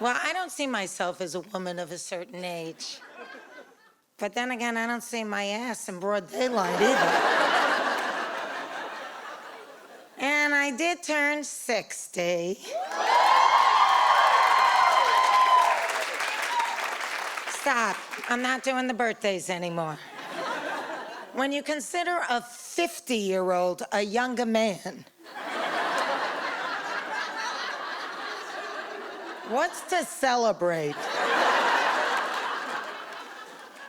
Well, I don't see myself as a woman of a certain age. But then again, I don't see my ass in broad daylight either. And I did turn 60. Stop. I'm not doing the birthdays anymore. When you consider a 50-year-old a younger man, what's to celebrate?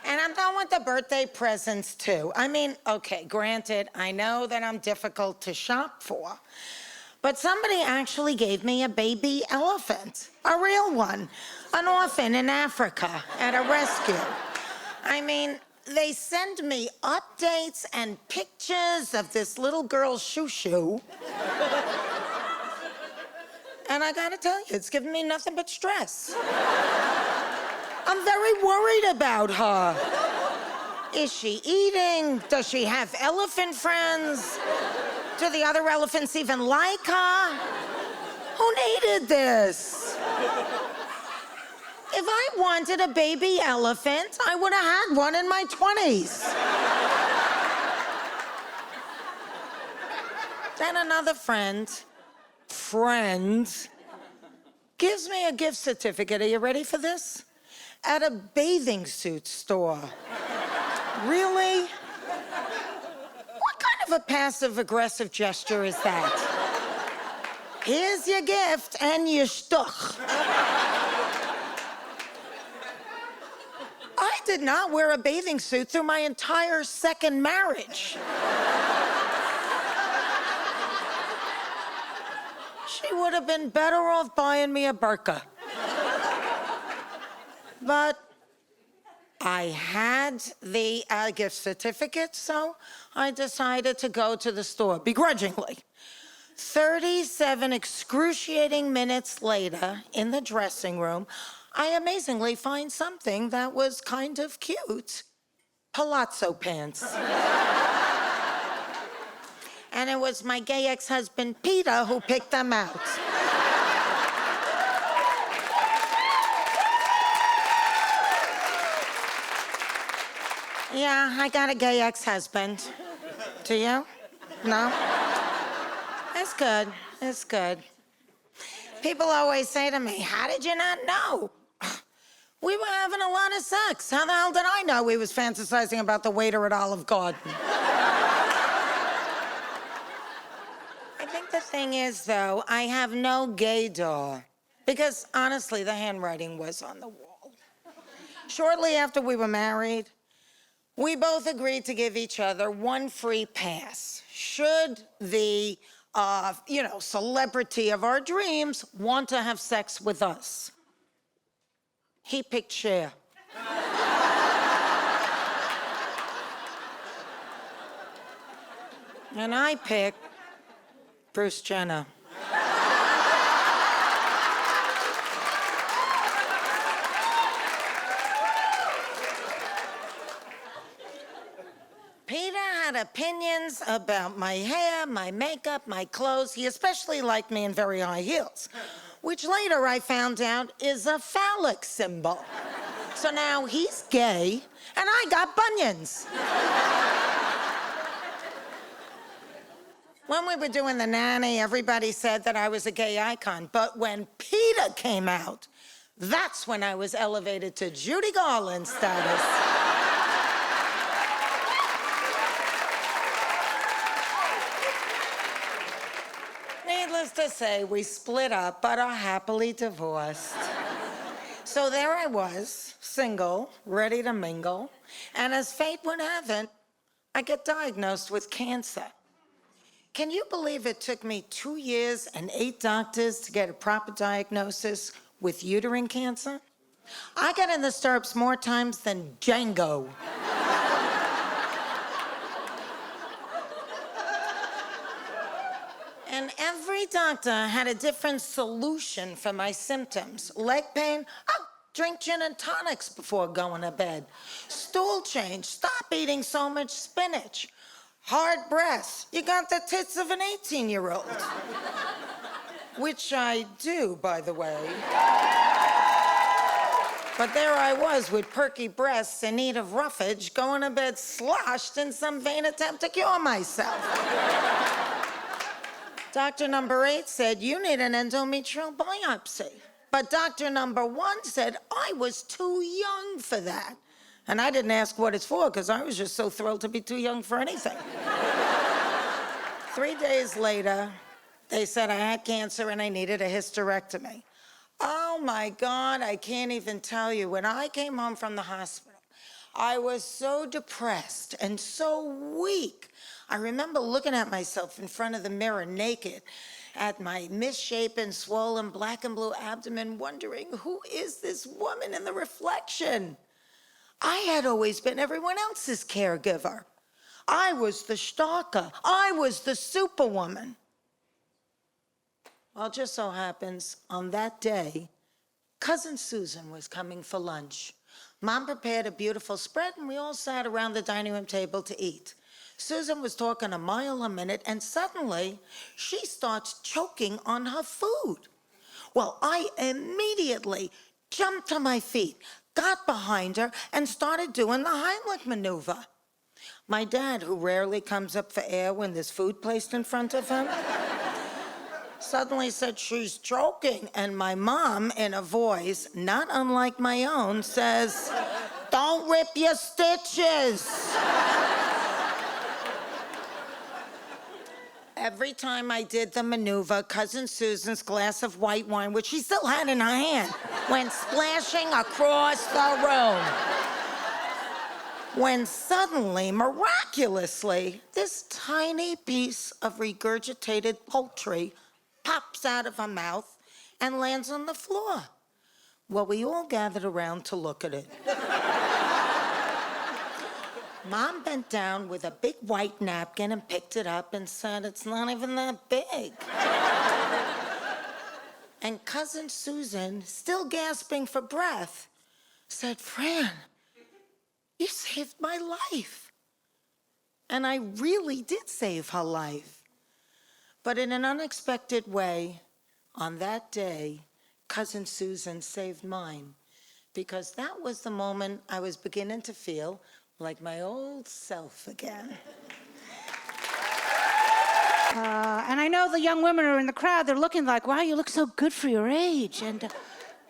And I'm done with the birthday presents, too. I mean, okay, granted, I know that I'm difficult to shop for, but somebody actually gave me a baby elephant, a real one, an orphan in Africa at a rescue. I mean, they send me updates and pictures of this little girl's shoo-shoo. And I gotta tell you, it's giving me nothing but stress. I'm very worried about her. Is she eating? Does she have elephant friends? Do the other elephants even like her? Who needed this? If I wanted a baby elephant, I would have had one in my 20s. Then another friend, gives me a gift certificate. Are you ready for this? At a bathing suit store. Really? What kind of a passive-aggressive gesture is that? Here's your gift and your shtuch. I did not wear a bathing suit through my entire second marriage. She would have been better off buying me a burqa. But I had the gift certificate, so I decided to go to the store, begrudgingly. 37 excruciating minutes later, in the dressing room, I amazingly find something that was kind of cute. Palazzo pants. And it was my gay ex-husband, Peter, who picked them out. Yeah, I got a gay ex-husband. Do you? No? It's good. It's good. People always say to me, how did you not know? We were having a lot of sex. How the hell did I know he was fantasizing about the waiter at Olive Garden? I think the thing is, though, I have no gaydar. Because, honestly, the handwriting was on the wall. Shortly after we were married, we both agreed to give each other one free pass. Should the, celebrity of our dreams want to have sex with us? He picked Cher. And I picked Bruce Jenner. Peter had opinions about my hair, my makeup, my clothes. He especially liked me in very high heels, which later I found out is a phallic symbol. So now he's gay, and I got bunions. When we were doing The Nanny, everybody said that I was a gay icon, but when Peter came out, that's when I was elevated to Judy Garland status. Needless to say, we split up, but are happily divorced. So there I was, single, ready to mingle, and as fate would have it, I get diagnosed with cancer. Can you believe it took me 2 years and 8 doctors to get a proper diagnosis with uterine cancer? I got in the stirrups more times than Django. And every doctor had a different solution for my symptoms. Leg pain, oh, drink gin and tonics before going to bed. Stool change, stop eating so much spinach. Hard breasts, you got the tits of an 18-year-old. Which I do, by the way. But there I was with perky breasts in need of roughage, going to bed sloshed in some vain attempt to cure myself. Doctor number 8 said, you need an endometrial biopsy. But doctor number 1 said I was too young for that. And I didn't ask what it's for, because I was just so thrilled to be too young for anything. 3 days later, they said I had cancer and I needed a hysterectomy. Oh my God, I can't even tell you. When I came home from the hospital, I was so depressed and so weak. I remember looking at myself in front of the mirror naked at my misshapen, swollen, black and blue abdomen, wondering, who is this woman in the reflection? I had always been everyone else's caregiver. I was the stalker. I was the superwoman. Well, it just so happens, on that day, Cousin Susan was coming for lunch. Mom prepared a beautiful spread, and we all sat around the dining room table to eat. Susan was talking a mile a minute, and suddenly, she starts choking on her food. Well, I immediately jumped to my feet, got behind her, and started doing the Heimlich maneuver. My dad, who rarely comes up for air when there's food placed in front of him, suddenly said, she's choking. And my mom, in a voice not unlike my own, says, don't rip your stitches. Every time I did the maneuver, Cousin Susan's glass of white wine, which she still had in her hand, went splashing across the room. When suddenly, miraculously, this tiny piece of regurgitated poultry pops out of her mouth and lands on the floor. Well, we all gathered around to look at it. Mom bent down with a big white napkin and picked it up and said, it's not even that big. And Cousin Susan, still gasping for breath, said, Fran, you saved my life. And I really did save her life. But in an unexpected way, on that day, Cousin Susan saved mine, because that was the moment I was beginning to feel like my old self again. And I know the young women are in the crowd, they're looking like, wow, you look so good for your age. And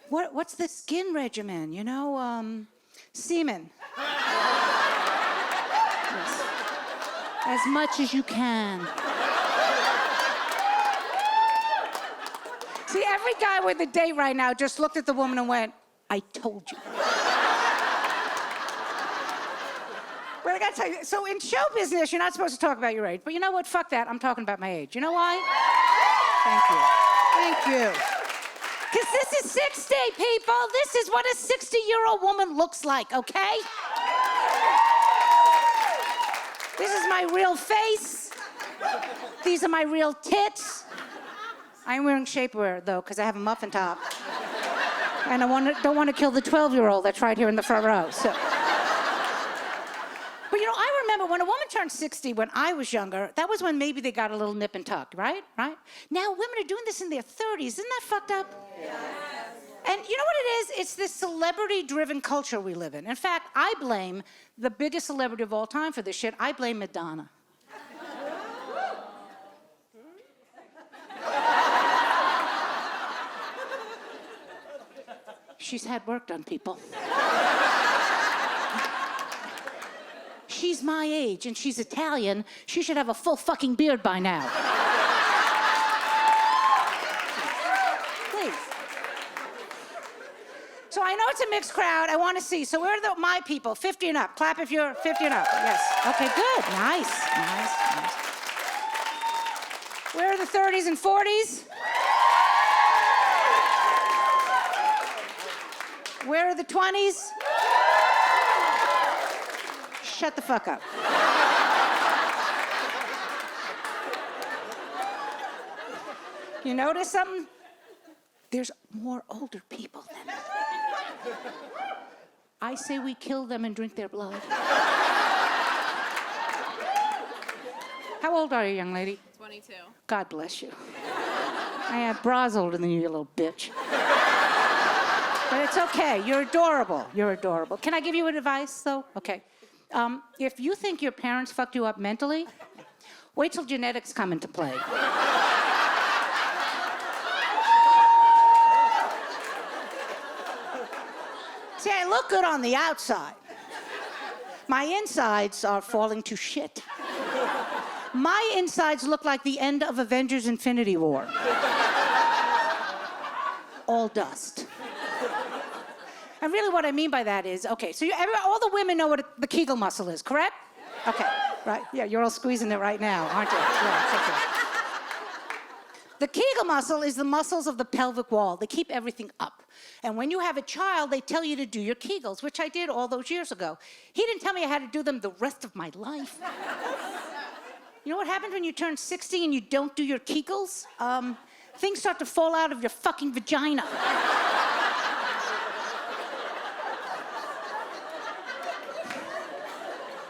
what's the skin regimen? You know, semen. Yes. As much as you can. See, every guy with a date right now just looked at the woman and went, I told you. But I gotta tell you, so in show business, you're not supposed to talk about your age. But you know what? Fuck that. I'm talking about my age. You know why? Thank you. Because this is 60, people. This is what a 60-year-old woman looks like, okay? This is my real face. These are my real tits. I'm wearing shapewear, though, because I have a muffin top. And I don't want to kill the 12-year-old that's right here in the front row, so. But, you know, I remember when a woman turned 60 when I was younger, that was when maybe they got a little nip and tuck, right? Now women are doing this in their 30s. Isn't that fucked up? Yes. And you know what it is? It's this celebrity-driven culture we live in. In fact, I blame the biggest celebrity of all time for this shit. I blame Madonna. She's had work done, people. She's my age, and she's Italian. She should have a full fucking beard by now. Please. So I know it's a mixed crowd. I want to see. So where are my people? 50 and up. Clap if you're 50 and up. Yes. Okay, good. Nice. Where are the 30s and 40s? Where are the 20s? Shut the fuck up. You notice something? There's more older people than that. I say we kill them and drink their blood. How old are you, young lady? 22. God bless you. I have bras older than you little bitch. But it's okay. You're adorable. You're adorable. Can I give you an advice, though? Okay. If you think your parents fucked you up mentally, wait till genetics come into play. See, I look good on the outside. My insides are falling to shit. My insides look like the end of Avengers Infinity War. All dust. And really what I mean by that is, okay, so all the women know what the Kegel muscle is, correct? Okay, right. Yeah, you're all squeezing it right now, aren't you? Yeah, it's okay. The Kegel muscle is the muscles of the pelvic wall. They keep everything up. And when you have a child, they tell you to do your Kegels, which I did all those years ago. He didn't tell me I had to do them the rest of my life. You know what happens when you turn 60 and you don't do your Kegels? Things start to fall out of your fucking vagina.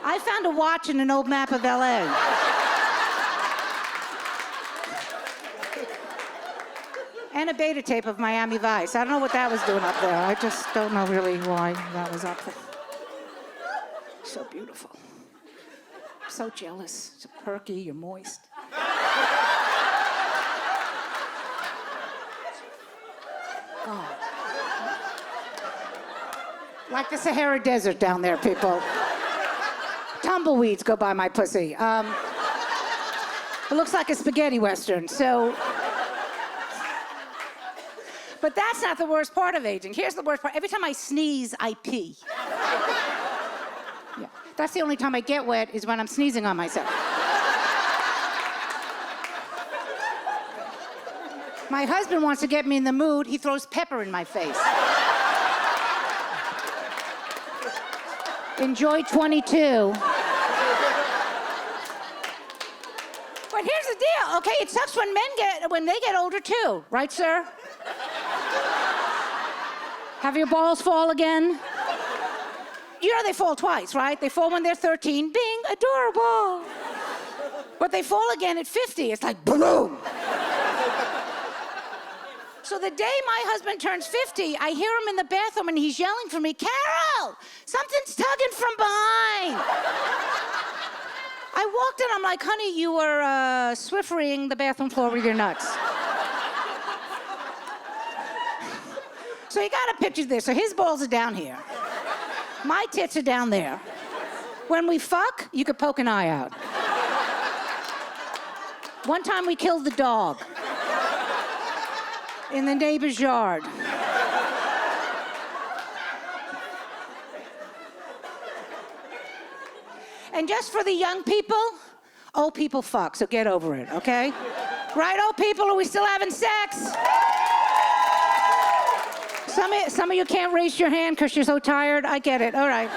I found a watch in an old map of LA. And a beta tape of Miami Vice. I don't know what that was doing up there. I just don't know really why that was up there. So beautiful. So jealous. So perky, you're moist. God. Like the Sahara Desert down there, people. Tumbleweeds go by my pussy. It looks like a spaghetti western, so... But that's not the worst part of aging. Here's the worst part. Every time I sneeze, I pee. Yeah. That's the only time I get wet is when I'm sneezing on myself. My husband wants to get me in the mood. He throws pepper in my face. Enjoy 22. But here's the deal, okay? It sucks when they get older too, right, sir? Have your balls fall again? You know they fall twice, right? They fall when they're 13, being adorable. But they fall again at 50. It's like boom. So the day my husband turns 50, I hear him in the bathroom and he's yelling for me, Carole, something's tugging from behind. I walked in, I'm like, honey, you were Swifferying the bathroom floor with your nuts. So you gotta picture this. So his balls are down here. My tits are down there. When we fuck, you could poke an eye out. One time we killed the dog in the neighbor's yard. And just for the young people, old people fuck, so get over it, okay? Right, old people, are we still having sex? Some of you can't raise your hand because you're so tired. I get it, all right.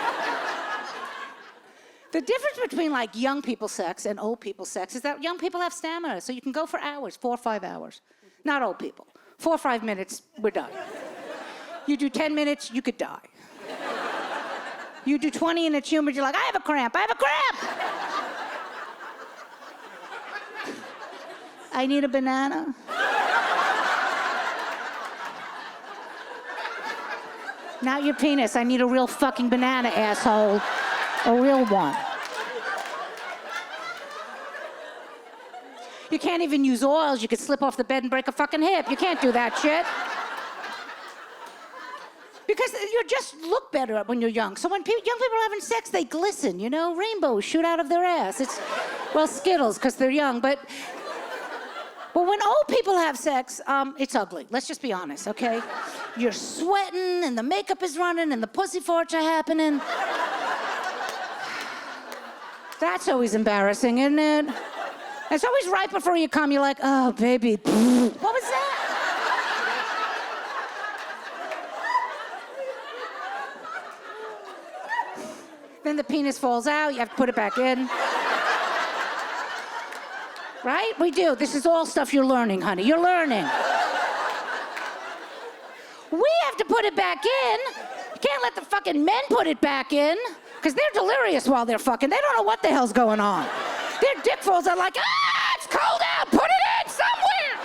The difference between like young people sex and old people sex is that young people have stamina, so you can go for hours, 4 or 5 hours. Not old people. 4 or 5 minutes, we're done. You do 10 minutes, you could die. You do 20 and it's humid, you're like, I have a cramp, I have a cramp! I need a banana. Not your penis, I need a real fucking banana, asshole. A real one. You can't even use oils, you could slip off the bed and break a fucking hip. You can't do that shit. Because you just look better when you're young. So when young people are having sex, they glisten, you know? Rainbows shoot out of their ass. It's, well, Skittles, because they're young, but when old people have sex, it's ugly. Let's just be honest, okay? You're sweating, and the makeup is running, and the pussy farts are happening. That's always embarrassing, isn't it? It's always right before you come, you're like, oh, baby. What was that? Then the penis falls out, you have to put it back in. Right? We do. This is all stuff you're learning, honey. You're learning. We have to put it back in. You can't let the fucking men put it back in, because they're delirious while they're fucking. They don't know what the hell's going on. Their dick falls out like, it's cold out, put it in somewhere.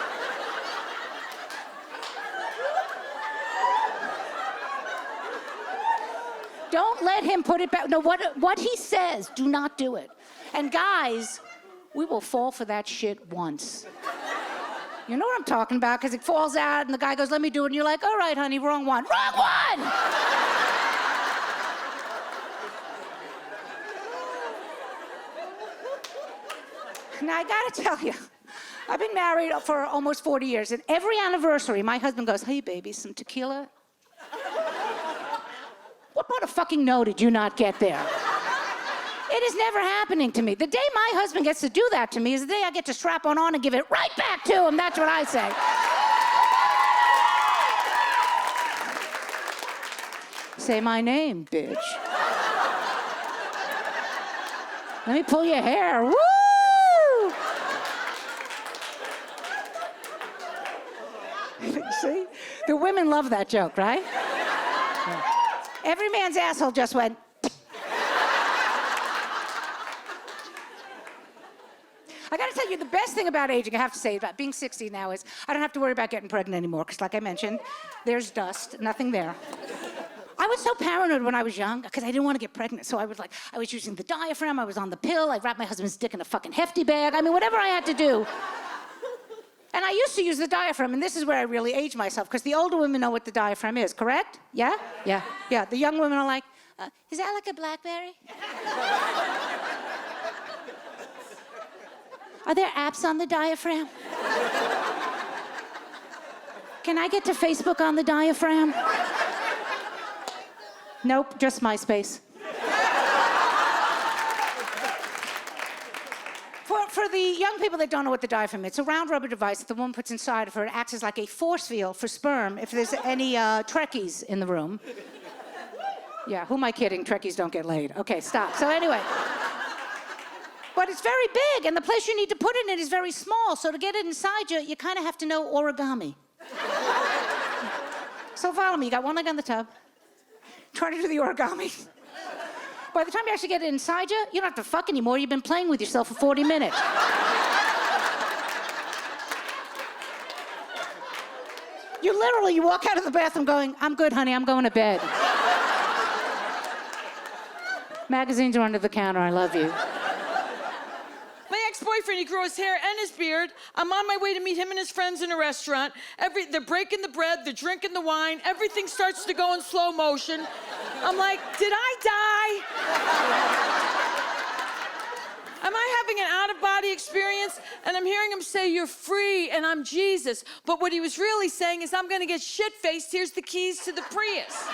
Don't let him put it back. No, what he says, do not do it. And guys, we will fall for that shit once. You know what I'm talking about? Because it falls out and the guy goes, let me do it. And you're like, all right, honey, wrong one. Wrong one! Now, I gotta tell you, I've been married for almost 40 years, and every anniversary, my husband goes, hey, baby, some tequila? What part of fucking no did you not get there? It is never happening to me. The day my husband gets to do that to me is the day I get to strap one on and give it right back to him. That's what I say. Say my name, bitch. Let me pull your hair. Woo! See? The women love that joke, right? Yeah. Every man's asshole just went. I gotta tell you, the best thing about aging, I have to say, about being 60 now is I don't have to worry about getting pregnant anymore, because like I mentioned, there's dust, nothing there. I was so paranoid when I was young, because I didn't want to get pregnant, so I was using the diaphragm, I was on the pill, I wrapped my husband's dick in a fucking hefty bag, I mean, whatever I had to do. And I used to use the diaphragm, and this is where I really aged myself, because the older women know what the diaphragm is, correct? Yeah? Yeah. Yeah. The young women are like, is that like a BlackBerry? Are there apps on the diaphragm? Can I get to Facebook on the diaphragm? Nope, just MySpace. For the young people that don't know what the diaphragm is, it's a round rubber device that the woman puts inside of her. It acts as like a force field for sperm if there's any Trekkies in the room. Yeah, who am I kidding? Trekkies don't get laid. Okay, stop. So anyway. But it's very big, and the place you need to put it in is very small. So to get it inside you, you kind of have to know origami. So follow me. You got one leg on the tub. Try to do the origami. By the time you actually get it inside you, you don't have to fuck anymore. You've been playing with yourself for 40 minutes. You walk out of the bathroom going, I'm good, honey, I'm going to bed. Magazines are under the counter, I love you. My ex-boyfriend, he grew his hair and his beard. I'm on my way to meet him and his friends in a restaurant. They're breaking the bread, they're drinking the wine, everything starts to go in slow motion. I'm like, did I die? Am I having an out-of-body experience? And I'm hearing him say, you're free, and I'm Jesus. But what he was really saying is, I'm gonna get shit-faced, here's the keys to the Prius.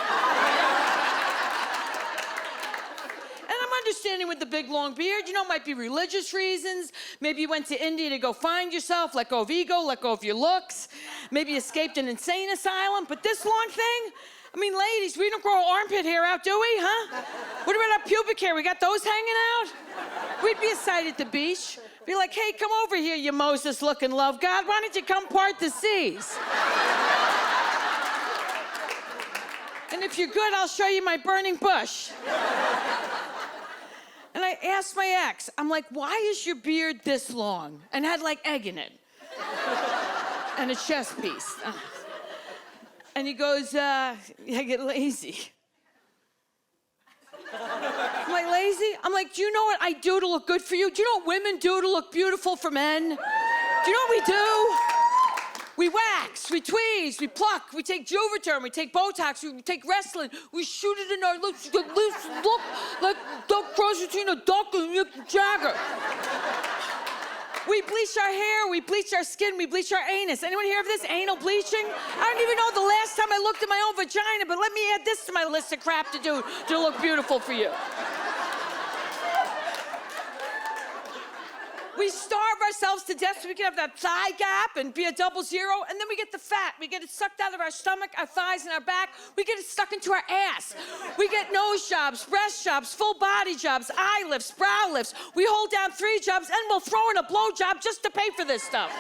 Understanding with the big long beard, you know, might be religious reasons. Maybe you went to India to go find yourself, let go of ego, let go of your looks. Maybe you escaped an insane asylum. But this long thing, I mean, ladies, we don't grow armpit hair out, do we, huh? What about our pubic hair? We got those hanging out? We'd be a sight at the beach. Be like, hey, come over here, you Moses-looking love God. Why don't you come part the seas? And if you're good, I'll show you my burning bush. And I asked my ex, I'm like, why is your beard this long? And had like egg in it. And a chest piece. And he goes, I get lazy. I'm like, lazy? I'm like, do you know what I do to look good for you? Do you know what women do to look beautiful for men? Do you know what we do? We wax, we tweeze, we pluck, we take Juvederm, we take Botox, we take Restylane, we shoot it in our lips, look like the cross between a duck and Mick Jagger. We bleach our hair, we bleach our skin, we bleach our anus. Anyone hear of this anal bleaching? I don't even know the last time I looked at my own vagina, but let me add this to my list of crap to do to look beautiful for you. We starve ourselves to death so we can have that thigh gap and be a 00, and then we get the fat. We get it sucked out of our stomach, our thighs, and our back. We get it stuck into our ass. We get nose jobs, breast jobs, full body jobs, eye lifts, brow lifts. We hold down 3 jobs, and we'll throw in a blow job just to pay for this stuff.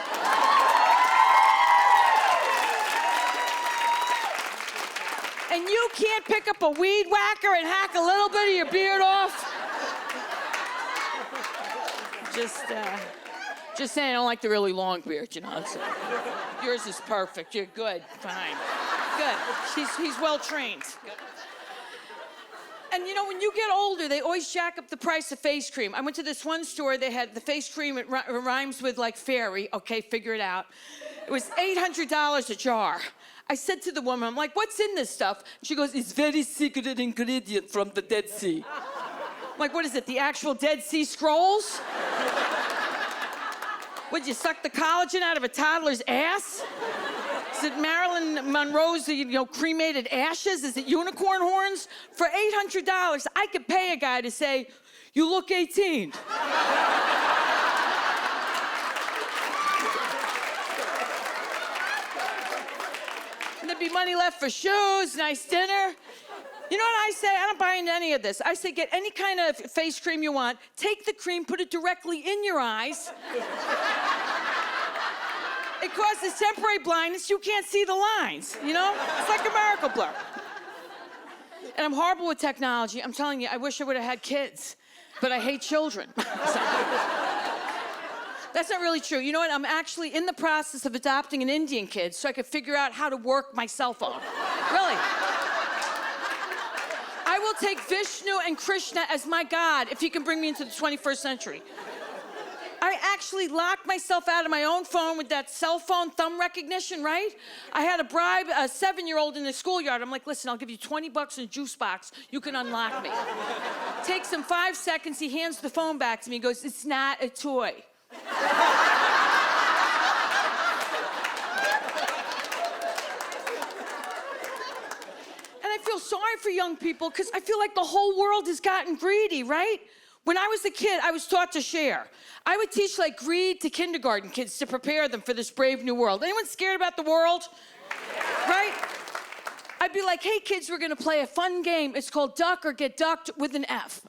And you can't pick up a weed whacker and hack a little bit of your beard off. Just saying, I don't like the really long beard, you know. So yours is perfect. You're good. Fine. Good. He's well trained. Good. And you know, when you get older, they always jack up the price of face cream. I went to this one store, they had the face cream, it rhymes with like fairy. Okay, figure it out. It was $800 a jar. I said to the woman, I'm like, what's in this stuff? She goes, it's very secret ingredient from the Dead Sea. I'm like, what is it, the actual Dead Sea Scrolls? Would you suck the collagen out of a toddler's ass? Is it Marilyn Monroe's, cremated ashes? Is it unicorn horns? For $800, I could pay a guy to say, you look 18. And there'd be money left for shoes, nice dinner. You know what I say? I don't buy into any of this. I say get any kind of face cream you want, take the cream, put it directly in your eyes. It causes temporary blindness. You can't see the lines, you know? It's like a miracle blur. And I'm horrible with technology. I'm telling you, I wish I would have had kids, but I hate children. That's not really true. You know what? I'm actually in the process of adopting an Indian kid so I could figure out how to work my cell phone. Really. I will take Vishnu and Krishna as my God if he can bring me into the 21st century. I actually locked myself out of my own phone with that cell phone thumb recognition, right? I had to bribe a 7-year-old in the schoolyard. I'm like, listen, I'll give you $20 in a juice box. You can unlock me. Takes him 5 seconds. He hands the phone back to me. He goes, it's not a toy. And I feel sorry for young people because I feel like the whole world has gotten greedy, right? When I was a kid, I was taught to share. I would teach like greed to kindergarten kids to prepare them for this brave new world. Anyone scared about the world? Right? I'd be like, hey kids, we're gonna play a fun game. It's called Duck or Get Ducked with an F.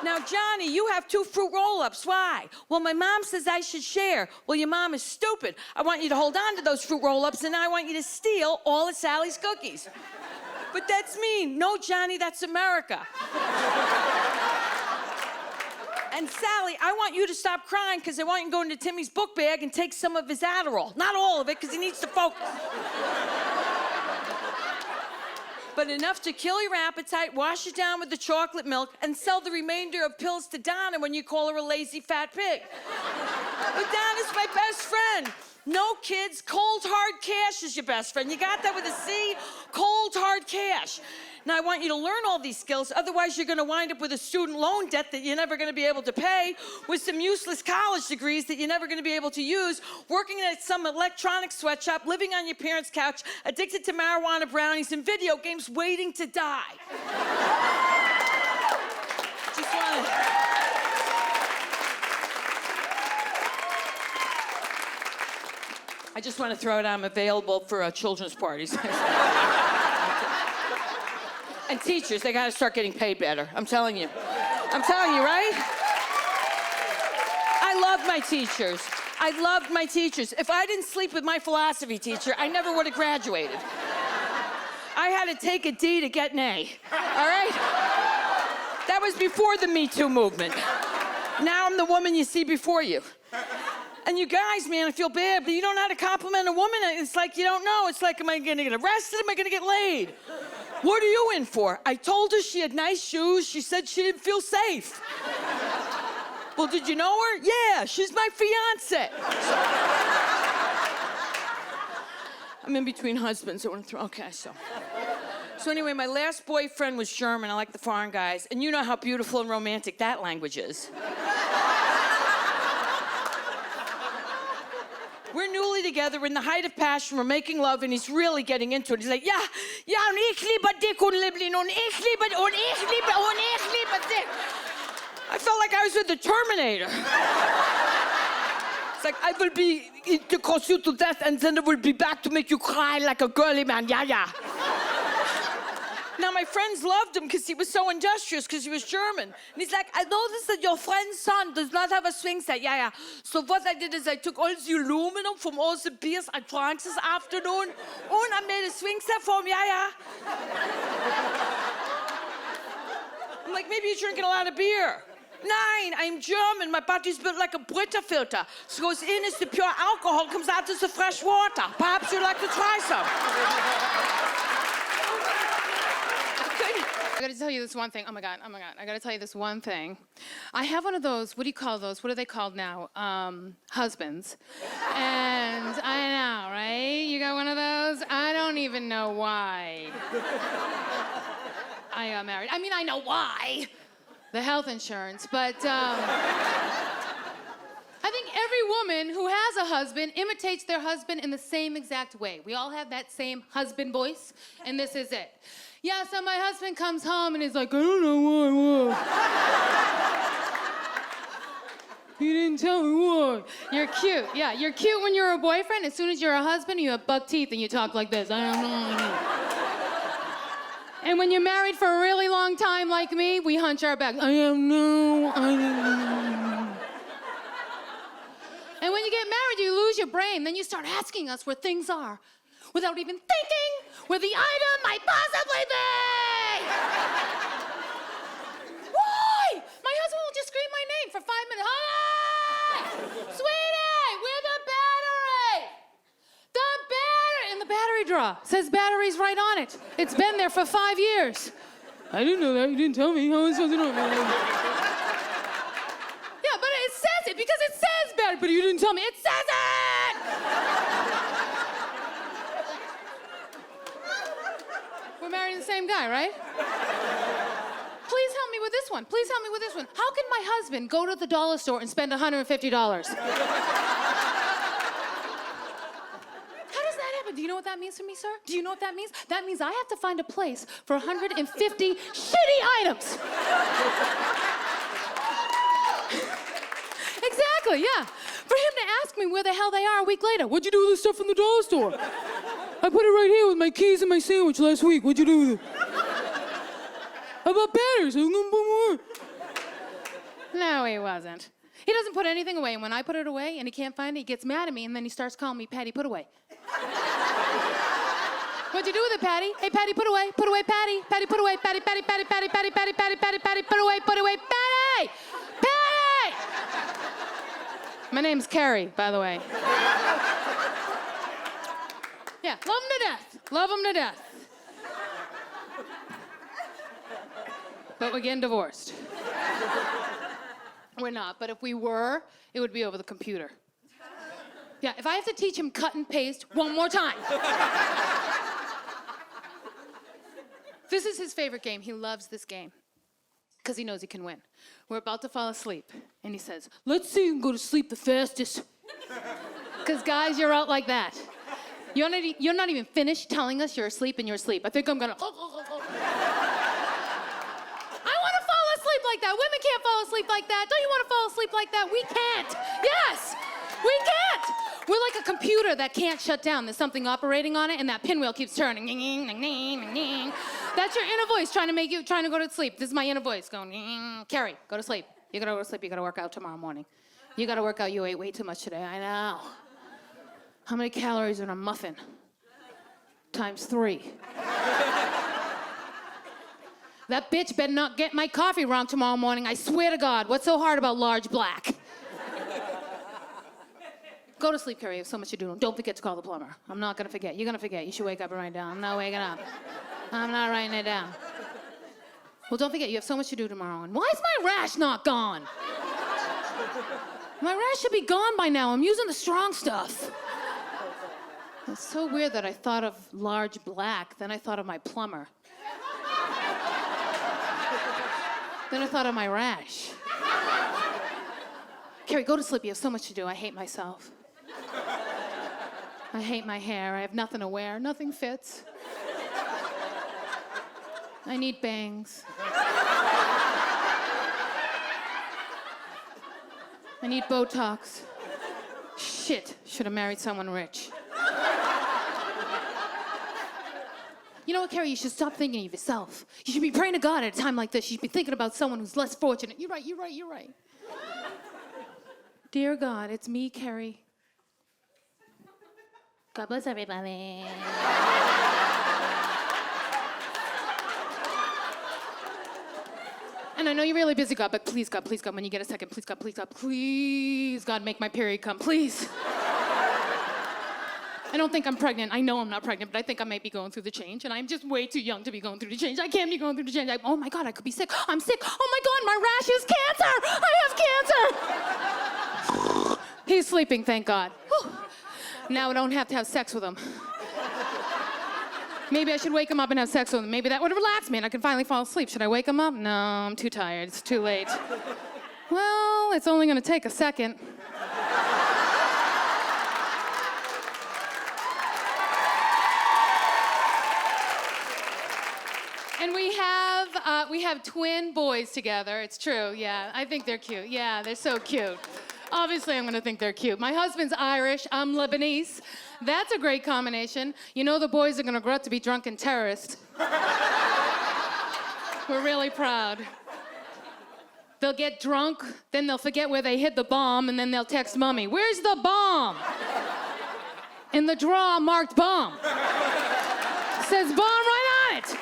Now, Johnny, you have 2 fruit roll-ups. Why? Well, my mom says I should share. Well, your mom is stupid. I want you to hold on to those fruit roll-ups, and I want you to steal all of Sally's cookies. But that's mean. No, Johnny, that's America. And Sally, I want you to stop crying because I want you to go into Timmy's book bag and take some of his Adderall. Not all of it, because he needs to focus. But enough to kill your appetite, wash it down with the chocolate milk, and sell the remainder of pills to Donna when you call her a lazy fat pig. But Donna's my best friend. No, kids, cold, hard cash is your best friend. You got that with a C? Cold, hard cash. Now, I want you to learn all these skills, otherwise you're gonna wind up with a student loan debt that you're never gonna be able to pay, with some useless college degrees that you're never gonna be able to use, working at some electronics sweatshop, living on your parents' couch, addicted to marijuana brownies and video games, waiting to die. Just wanna... I just want to throw it out. I'm available for children's parties. And teachers, they got to start getting paid better. I'm telling you. I'm telling you, right? I love my teachers. I loved my teachers. If I didn't sleep with my philosophy teacher, I never would have graduated. I had to take a D to get an A. All right? That was before the Me Too movement. Now I'm the woman you see before you. And you guys, man, I feel bad, but you don't know how to compliment a woman. It's like you don't know. It's like, am I gonna get arrested? Am I gonna get laid? What are you in for? I told her she had nice shoes. She said she didn't feel safe. Well, did you know her? Yeah, she's my fiance. I'm in between husbands. Okay, so anyway, my last boyfriend was German. I like the foreign guys. And you know how beautiful and romantic that language is. We're newly together, we're in the height of passion, we're making love, and he's really getting into it. He's like, ja, und ich liebe dich und Liebling, und ich liebe dich. I felt like I was with the Terminator. It's like, I will be to cause you to death, and then I will be back to make you cry like a girly man, yeah. Now, my friends loved him because he was so industrious, because he was German. And he's like, I noticed that your friend's son does not have a swing set. Yeah. So what I did is I took all the aluminum from all the beers I drank this afternoon, and I made a swing set for him, yeah. I'm like, maybe you're drinking a lot of beer. Nein, I'm German. My body's built like a Brita filter. So goes in is the pure alcohol, comes out as the fresh water. Perhaps you'd like to try some. I gotta tell you this one thing. Oh my God. I gotta tell you this one thing. I have one of those, what do you call those? What are they called now? Husbands. And I know, right? You got one of those? I don't even know why I got married. I mean, I know why. The health insurance, but I think every woman who has a husband imitates their husband in the same exact way. We all have that same husband voice, and this is it. Yeah, so my husband comes home and he's like, I don't know why. He didn't tell me why. You're cute. Yeah, you're cute when you're a boyfriend. As soon as you're a husband, you have buck teeth and you talk like this. I don't know. And when you're married for a really long time like me, we hunch our backs. I don't know. And when you get married, you lose your brain. Then you start asking us where things are without even thinking where the item might possibly be. Why? My husband will just scream my name for 5 minutes. Hi! Sweetie, where's the battery? The battery! And the battery drawer says battery's right on it. It's been there for 5 years. I didn't know that. You didn't tell me. How was I supposed to know that? Yeah, but it says it because it says battery. But you didn't tell me. It says it! We're marrying the same guy, right? Please help me with this one. Please help me with this one. How can my husband go to the dollar store and spend $150? How does that happen? Do you know what that means to me, sir? Do you know what that means? That means I have to find a place for 150 shitty items. Exactly, yeah. For him to ask me where the hell they are a week later. What'd you do with the stuff from the dollar store? I put it right here with my keys and my sandwich last week. What'd you do with it? How about batteries? No, he wasn't. He doesn't put anything away, and when I put it away and he can't find it, he gets mad at me, and then he starts calling me Patty Put Away. What'd you do with it, Patty? Hey, Patty, put away, Patty. Patty, put away, Patty, Patty, Patty, Patty, Patty, Patty, Patty, Patty, Patty, put away, Patty! Patty! My name's Kerri, by the way. Yeah, love him to death. Love him to death. But we're getting divorced. We're not, but if we were, it would be over the computer. Yeah, if I have to teach him cut and paste one more time. This is his favorite game. He loves this game because he knows he can win. We're about to fall asleep, and he says, let's see who can go to sleep the fastest. Because guys, you're out like that. You're not even finished telling us you're asleep and you're asleep. I think I'm gonna... I want to fall asleep like that. Women can't fall asleep like that. Don't you want to fall asleep like that? We can't. Yes, we can't. We're like a computer that can't shut down. There's something operating on it, and that pinwheel keeps turning. That's your inner voice trying to go to sleep. This is my inner voice going, Kerri, go to sleep. You gotta go to sleep. You gotta work out tomorrow morning. You gotta work out. You ate way too much today. I know. How many calories in a muffin? Times 3. That bitch better not get my coffee wrong tomorrow morning. I swear to God. What's so hard about large black? Go to sleep, Kerri. You have so much to do. Don't forget to call the plumber. I'm not gonna forget. You're gonna forget. You should wake up and write it down. I'm not waking up. I'm not writing it down. Well, don't forget. You have so much to do tomorrow. And why is my rash not gone? My rash should be gone by now. I'm using the strong stuff. It's so weird that I thought of large black, then I thought of my plumber. Then I thought of my rash. Kerri, go to sleep. You have so much to do. I hate myself. I hate my hair. I have nothing to wear. Nothing fits. I need bangs. I need Botox. Shit, should have married someone rich. You know what, Kerri? You should stop thinking of yourself. You should be praying to God at a time like this. You should be thinking about someone who's less fortunate. You're right. Dear God, it's me, Kerri. God bless everybody. And I know you're really busy, God, but please, God, when you get a second, please, God, please, God, make my period come, please. I don't think I'm pregnant. I know I'm not pregnant, but I think I might be going through the change, and I'm just way too young to be going through the change. I can't be going through the change. Oh my God, I could be sick. I'm sick. Oh my God, my rash is cancer. I have cancer. He's sleeping, thank God. Whew. Now I don't have to have sex with him. Maybe I should wake him up and have sex with him. Maybe that would relax me and I could finally fall asleep. Should I wake him up? No, I'm too tired. It's too late. Well, it's only gonna take a second. And we have twin boys together. It's true, yeah. I think they're cute. Yeah, they're so cute. Obviously, I'm gonna think they're cute. My husband's Irish, I'm Lebanese. That's a great combination. You know the boys are gonna grow up to be drunken terrorists. We're really proud. They'll get drunk, then they'll forget where they hid the bomb, and then they'll text mommy, "Where's the bomb?" In the drawer marked bomb. Says bomb right on it.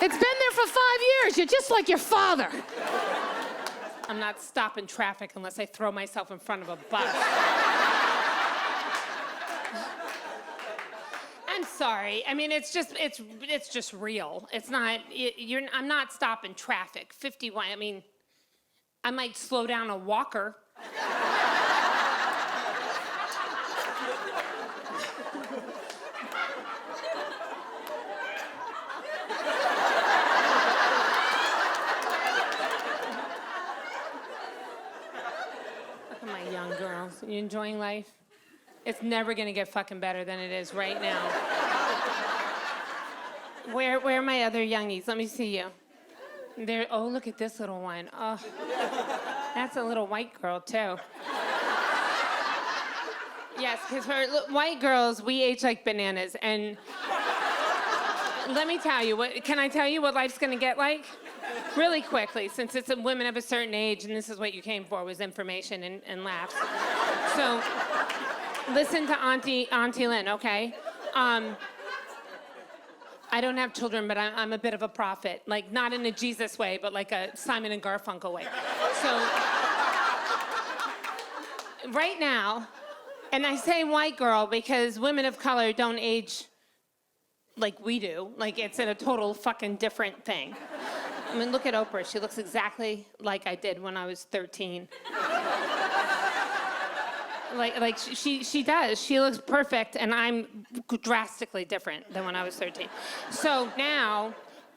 It's been there for 5 years. You're just like your father. I'm not stopping traffic unless I throw myself in front of a bus. I'm sorry. I mean, it's just real. It's not. I'm not stopping traffic. 51. I mean, I might slow down a walker. Young girls, you enjoying life? It's never gonna get fucking better than it is right now. Where are my other youngies? Let me see you. There. Oh, look at this little one. Oh, that's a little white girl too. Yes, because for white girls, we age like bananas. And let me tell you, can I tell you what life's gonna get like? Really quickly, since it's women of a certain age, and this is what you came for, was information and laughs. So, listen to Auntie Lynne, okay? I don't have children, but I'm a bit of a prophet. Like, not in a Jesus way, but like a Simon and Garfunkel way. So, right now, and I say white girl because women of color don't age like we do. Like, it's a total fucking different thing. I mean, look at Oprah. She looks exactly like I did when I was 13. Like she does. She looks perfect, and I'm drastically different than when I was 13. So now,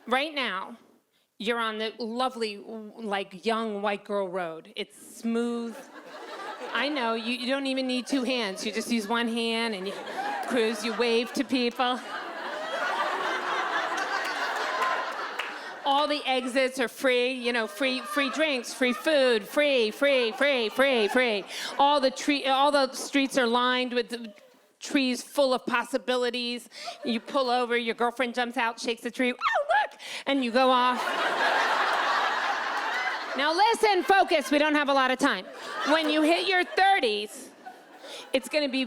right now, you're on the lovely, like, young white girl road. It's smooth. I know, you don't even need two hands. You just use one hand, and you cruise, you wave to people. All the exits are free, you know, free drinks, free food, free. All the streets are lined with the trees full of possibilities. You pull over, your girlfriend jumps out, shakes the tree, oh, look, and you go off. Now listen, focus, we don't have a lot of time. When you hit your 30s, it's gonna be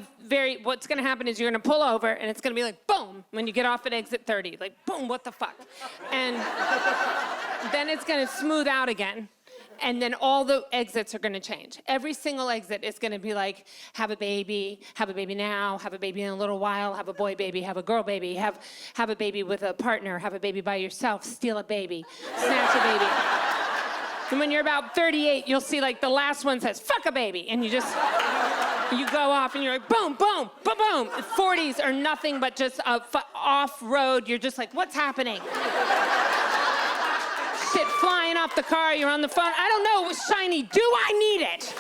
what's gonna happen is you're gonna pull over and it's gonna be like, boom, when you get off at exit 30, like, boom, what the fuck? And then it's gonna smooth out again. And then all the exits are gonna change. Every single exit is gonna be like, have a baby now, have a baby in a little while, have a boy baby, have a girl baby, have a baby with a partner, have a baby by yourself, steal a baby, snatch a baby. And when you're about 38, you'll see like the last one says, fuck a baby, and you go off and you're like, boom, boom, boom, boom. 40s are nothing but just off-road. You're just like, what's happening? Shit flying off the car, you're on the phone. I don't know, it was shiny. Do I need it?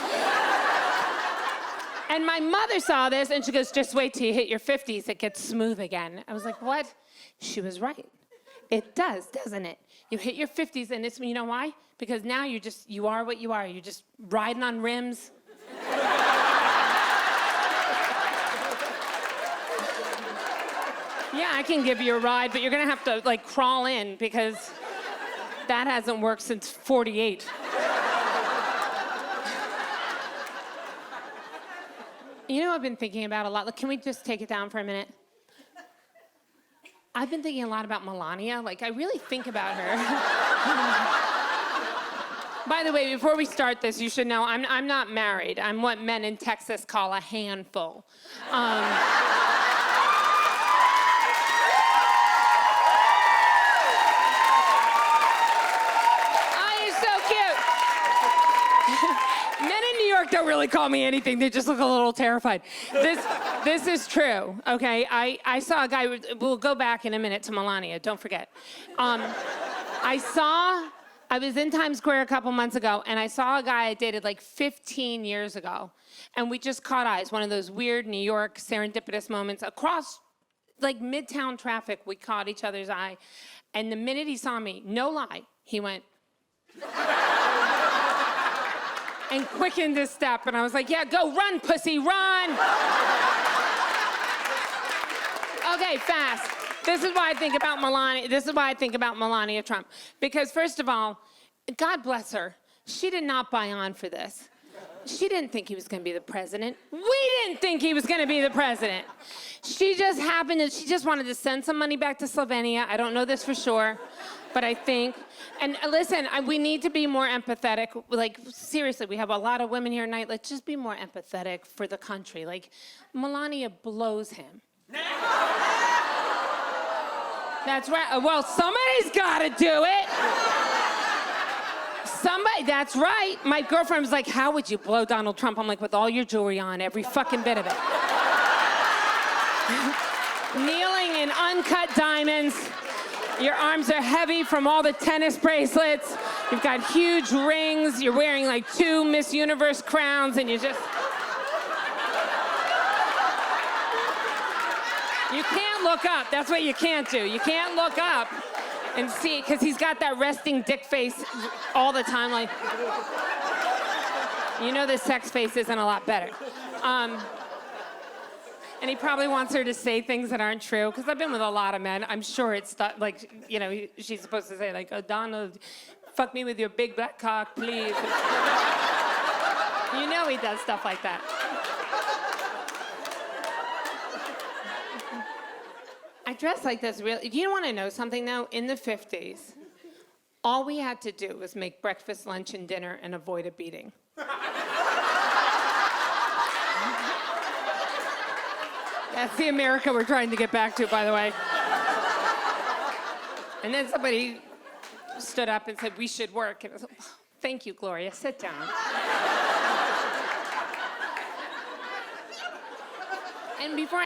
And my mother saw this and she goes, just wait till you hit your 50s, it gets smooth again. I was like, what? She was right. It does, doesn't it? You hit your 50s and it's, you know why? Because now you are what you are. You're just riding on rims. Yeah, I can give you a ride, but you're gonna have to like crawl in because that hasn't worked since 48. You know, I've been thinking about a lot. Look, can we just take it down for a minute? I've been thinking a lot about Melania. Like, I really think about her. By the way, before we start this, you should know I'm not married. I'm what men in Texas call a handful. don't really call me anything. They just look a little terrified. This is true, okay? I saw a guy, we'll go back in a minute to Melania, don't forget. I was in Times Square a couple months ago, and I saw a guy I dated like 15 years ago, and we just caught eyes, one of those weird New York serendipitous moments. Across like midtown traffic, we caught each other's eye, and the minute he saw me, no lie, he went, and quickened his step, and I was like, yeah, go run, pussy, run! Okay, fast. This is why I think about Melania. This is why I think about Melania Trump. Because first of all, God bless her. She did not buy on for this. She didn't think he was going to be the president. We didn't think he was going to be the president. She just wanted to send some money back to Slovenia. I don't know this for sure, but I think. And listen, we need to be more empathetic. Like, seriously, we have a lot of women here tonight. Let's just be more empathetic for the country. Like, Melania blows him. That's right. Well, somebody's got to do it. That's right. My girlfriend was like, how would you blow Donald Trump? I'm like, with all your jewelry on, every fucking bit of it. Kneeling in uncut diamonds. Your arms are heavy from all the tennis bracelets. You've got huge rings. You're wearing like 2 Miss Universe crowns, and you just... You can't look up. That's what you can't do. You can't look up and see, because he's got that resting dick face all the time. Like, you know, the sex face isn't a lot better. And he probably wants her to say things that aren't true, because I've been with a lot of men. I'm sure it's like, you know, she's supposed to say, like, oh, Donald, fuck me with your big black cock, please. You know he does stuff like that. I dress like this really. You want to know something, though? In the 50s, all we had to do was make breakfast, lunch, and dinner and avoid a beating. That's the America we're trying to get back to, by the way. And then somebody stood up and said, we should work. And I was like, oh, thank you, Gloria. Sit down. And before I...